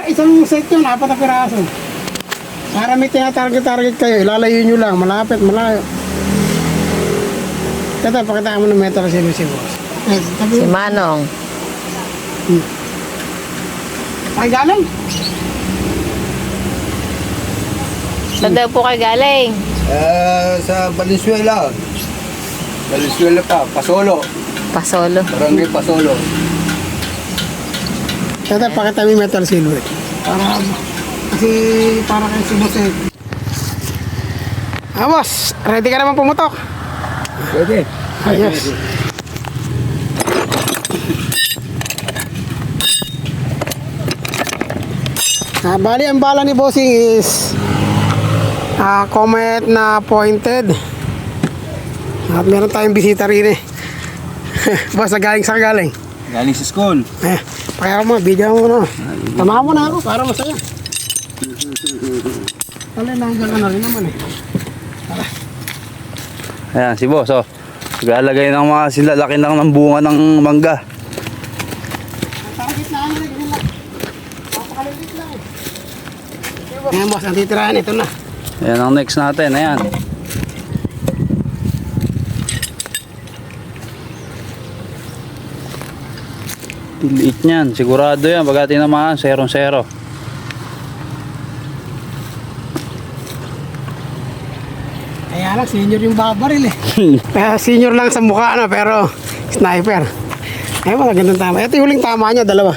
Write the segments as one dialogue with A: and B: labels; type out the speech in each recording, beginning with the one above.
A: isang set yun, 4 na piraso. Para may tinatarget-target kayo, ilalayo nyo lang, malapit, malayo. Ito, pakitaan mo ng metal silver si boss.
B: Si Manong.
A: Ay, galing.
B: Saan daw po kayo galing?
C: Sa Valenzuela. Valenzuela pa, Pasolo.
B: Pasolo.
C: Barangay Pasolo.
A: Ito, pakitaan mo yung metal silver. Kasi para kayo si boss eh. Ah, boss, ready ka naman pumutok?
C: Pwede.
A: Ayos. Bali, ang bala ni bossing is Comet na pointed. At meron tayong bisita rin eh. Boss, galing sa galing.
C: Galing sa school.
A: Pakaya mo, video mo na. Tama mo na ako para masaya. Nanggal ka na rin naman eh.
D: Ayan, si boss, oh. Naglalagay ng mga sila, laki lang ng bunga ng mangga.
A: Target na ano, ganyan lang. Napakaliit lang eh. Ayan boss, ang titirahan, ito na.
D: Ayan ang next natin, ayan. Liit niyan, sigurado yan. Pagka tinamaan, 0-0.
A: Kaya lang, senior yung babaril eh. Kaya senior lang sa mukha, ano, pero sniper. Ay, magandang tama. Ito yung huling tama niya, dalawa.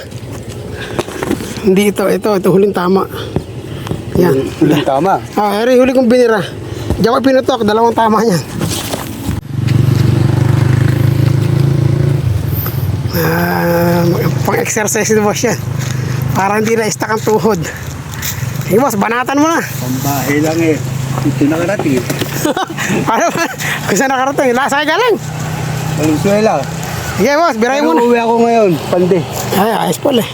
A: Hindi ito huling tama. Yan.
C: Huling tama.
A: Pero yung huli kong binira. Diyan ko pinutok, dalawang tama niyan. Pang-exercise ni boss yan. Para hindi na-stack ang tuhod. Hey boss, banatan mo na.
C: Pambahay lang eh. Ito nakarating.
A: Paano ba? Kung saan nakarating? Lasa ka galing.
C: Valenzuela.
A: Sige boss, biray mo na.
C: Uwi ako ngayon. Pande.
A: Ay, ayos pala eh.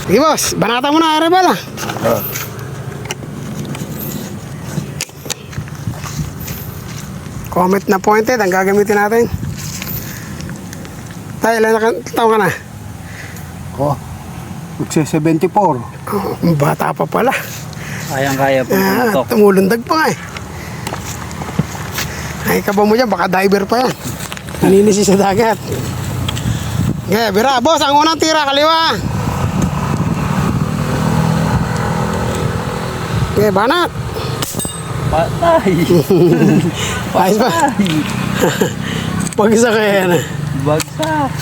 A: Sige boss, banatan mo na, Arabala. Comet na pointed, ang gagamitin natin. Tayo, ilan na taon ka na?
C: Oh. Magse-74.
A: Oh, bata pa pala.
D: Kayang-kaya po putok.
A: Tumulundag pa nga eh. Ay, kaba mo dyan, baka diver pa yan. Naninisi sa dagat. Okay, bira. Boss, ang unang tira, kaliwa. Okay, banat.
D: Patay!
A: Ayos ba? Pag-isa kaya na.
D: Bagsak!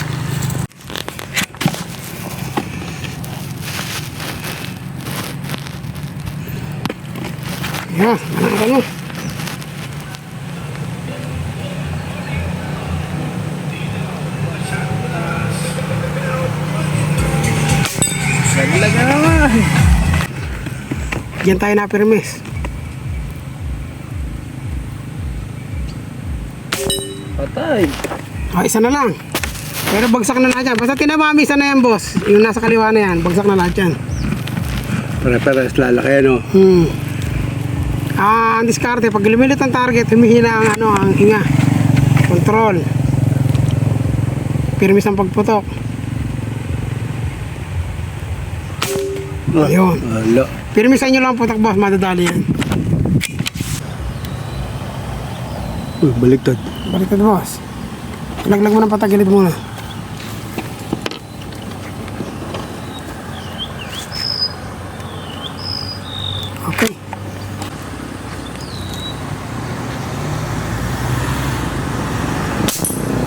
A: Yeah, banatan mo.
D: Laglag na naman!
A: Diyan tayo na permis.
D: Patay!
A: Isa na lang. Pero bagsak na lahat yan. Basta tinamami, isa na yan, boss. Yung nasa kaliwa na yan, bagsak na lahat yan.
C: Para-paras lalaki ano.
A: Ang diskarte, pag lumilit ang target, humihina ang ang hinga. Control. Permis ang pagputok. Ayun.
C: Wala.
A: Permisan nyo lang putok, boss. Madadali yan.
C: Baliktad.
A: Baliktad, boss. Ilaglag mo ng patagilid muna. Okay.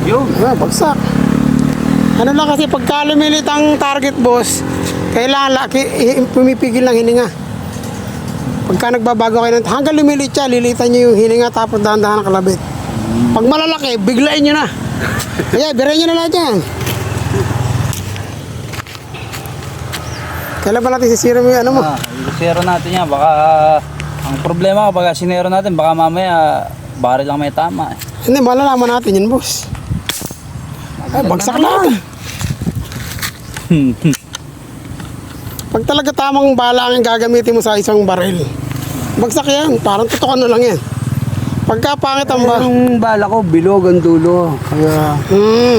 D: Yun!
A: Bagsak. Ano lang kasi pagka lumilit ang target, boss, kailangan pumipigil ng hininga. Pagka nagbabago kayo hanggang lumilit siya, lilitan nyo yung hininga tapos dahan-dahan ang kalabit. Pag malalaki, biglain nyo na. Kaya, birayin nyo na lahat yan. Kailan ba natin sisira mo yung ano mo?
D: Sinero natin yan. Baka, ang problema kapag sinero natin, baka mamaya, baril lang may tama eh.
A: Hindi, malalaman natin yun, boss. Ay, bagsak lahat. Pag talaga tamang bala ang gagamitin mo sa isang baril, bagsak yan. Parang tutukan na lang yan. Pagka pangit ang baril.
C: Ang bala ko, bilog ang dulo. Kaya...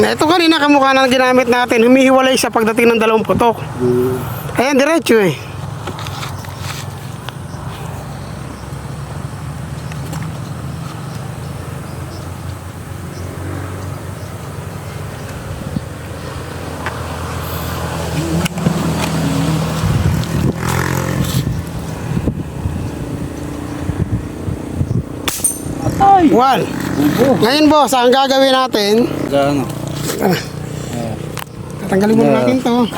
A: Ito kanina kamukha na ginamit natin. Humihiwalay siya pagdating ng 2 putok. Ayan, diretso eh.
D: Ay!
A: Wal. Ngayon boss, ang gagawin natin,
D: Ano?
A: tatanggalin muna natin to.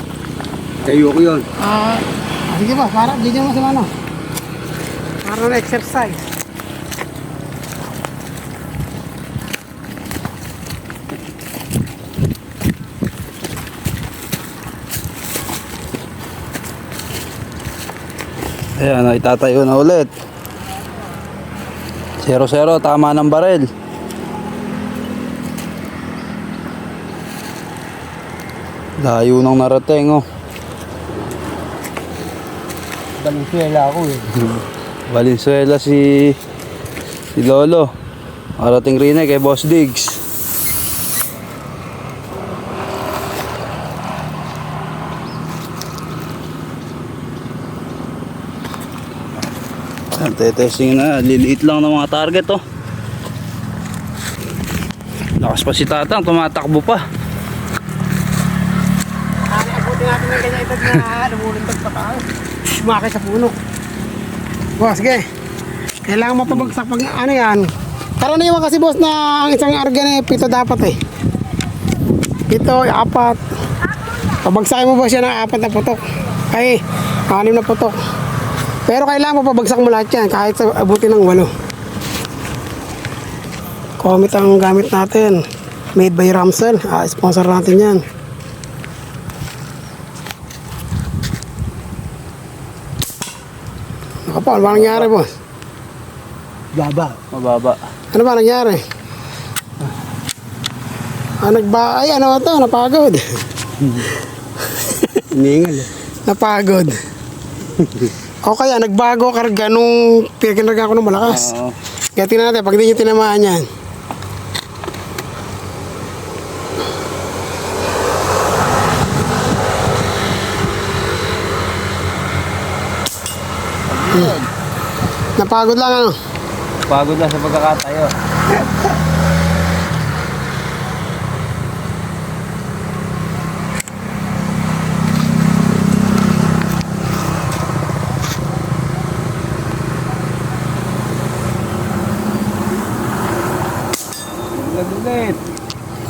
C: Kayo ko yun.
A: Sige boss, para bigyan mo sa mano. Para na exercise.
D: Ayan, itatayo na ulit. 0-0, tama ng barel. Layo ng narating, oh.
C: Valenzuela ako eh.
D: Valenzuela si Lolo. Narating rin kay Boss Diggs. Testing na, liliit lang ng mga target, oh. Lakas pa si Tatang, tumatakbo pa.
A: Abutin natin ng ganyan itag na lumulundag pa tayo. Sumakay sa puno. Boss, sige. Kailangan mapabagsak pag ano yan. Karaniwan kasi boss na ang isang argan eh, 7 dapat eh. 7, 4. Pabagsakin mo boss yan ng 4 na putok. Ay, 6 na putok. Pero kailangan mapabagsak mo lahat yan kahit sa abutin ng 8. Comet ang gamit natin. Made by Ramsel. Sponsor natin yan. Ako po, ano ba nangyari boss?
C: Baba.
D: Mababa.
A: Ano ba nangyari? Ay ano ito, napagod.
C: Iningal eh.
A: Napagod. O kaya nagbago karga nung pinagkinarga ko ng malakas.
D: Oo.
A: Kaya tingnan natin, pag di nyo tinamaan yan. Napagod lang ano.
D: Pagod lang sa pagkakatayo. Ulit.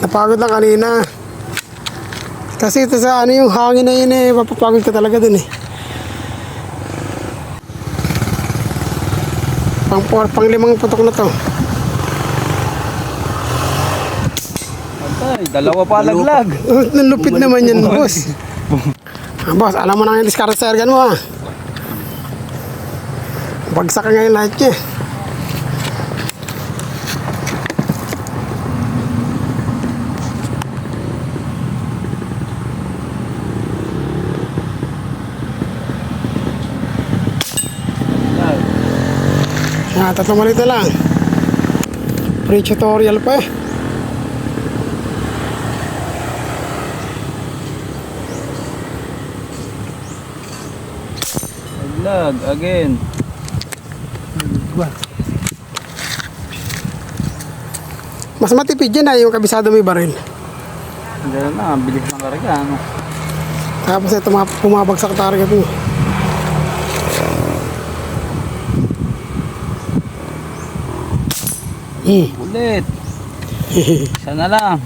A: Napagod lang kanina. Kasi ito sa ano yung hangin na yun eh, mapapagod ka talaga dun eh. Pang 5 putok na to.
D: Ay, dalawa pa laglag.
A: Lupit naman yan, boss. Boss, alam mo na yung discard sa ergan mo ha. Bagsak ka ngayon lahat niya. Tatlong maliit na lang. Pre-tutorial pa eh.
D: Laglag again.
A: Mas matipid yan yung kabisado may baril.
D: Ganun na, ang bilis ng karga, ano?
A: Tapos ito pumabagsak target mo.
D: Ulit. Isa na lang.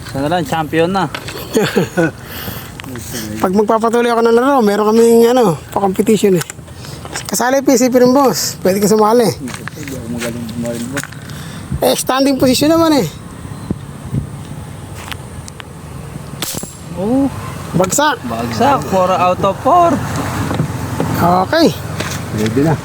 D: Isa na lang, champion na.
A: Pag magpapatuloy ako ng laro, meron kaming pa-competition eh. Kasali PCP rin boss. Pwede ka sumali.
D: Hindi ako magaling bumaril mo.
A: Standing position naman eh.
D: Oh,
A: Bagsak.
D: bagsak. 4 out of 4.
A: Okay.
C: Ready na.